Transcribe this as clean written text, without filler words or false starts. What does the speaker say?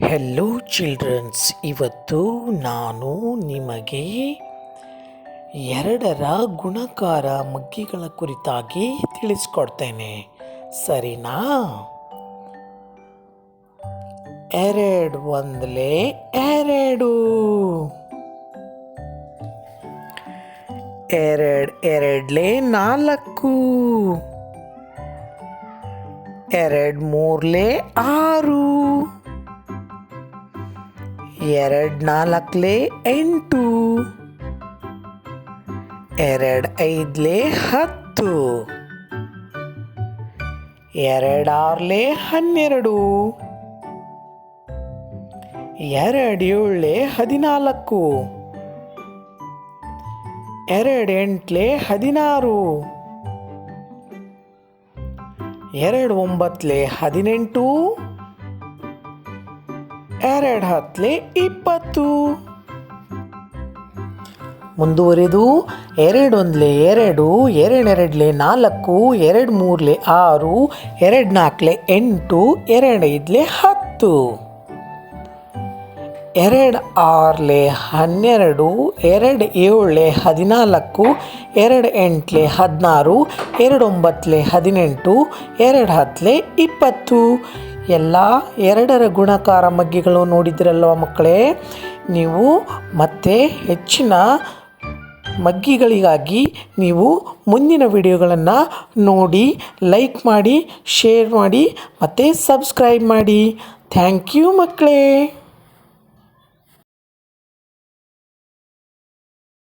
Hello children's, ಇವತ್ತು ನಾನು ನಿಮಗೆ ಎರಡರ ಗುಣಕಾರ ಮಗ್ಗಿಗಳ ಕುರಿತಾಗಿ ತಿಳಿಸ್ಕೊಡ್ತೇನೆ, ಸರಿನಾ? ಎರಡು ಒಂದಲೇ ಎರಡು, ಎರಡ್ಲೆ ನಾಲ್ಕು, ಮೂರ್ಲೆ ಆರು, ನಾಲ್ಕಲೆ ಎಂಟು, ಐದ್ಲೆ ಹತ್ತು, ಆರ್ಲೆ 12, ಏಳ್ಲೆ 14, ಎಂಟ್ಲೆ 16, ಒಂಬತ್ಲೆ 18, ಹತ್ಲೆ 20. ಮುಂದುವರೆದು ಒಂದಲೆ ಎರಡು, ಎರಡ್ಲೆ ನಾಲ್ಕು, ಮೂರ್ಲೆ ಆರು, ನಾಲ್ಕಲೆ ಎಂಟು, ಐದ್ಲೆ 10, ಆರ್ಲೆ 12, ಏಳ್ಲೆ 14, ಎಂಟ್ಲೆ 16, ಒಂಬತ್ಲೆ 18, ಹತ್ಲೆ 20. ಎಲ್ಲ ಎರಡರ ಗುಣಕಾರ ಮಗ್ಗಿಗಳು ನೋಡಿದ್ರಲ್ವ ಮಕ್ಕಳೇ? ನೀವು ಮತ್ತೆ ಹೆಚ್ಚಿನ ಮಗ್ಗಿಗಳಿಗಾಗಿ ನೀವು ಮುಂದಿನ ವಿಡಿಯೋಗಳನ್ನು ನೋಡಿ, ಲೈಕ್ ಮಾಡಿ, ಶೇರ್ ಮಾಡಿ ಮತ್ತು ಸಬ್ಸ್ಕ್ರೈಬ್ ಮಾಡಿ. ಥ್ಯಾಂಕ್ ಯು ಮಕ್ಕಳೇ.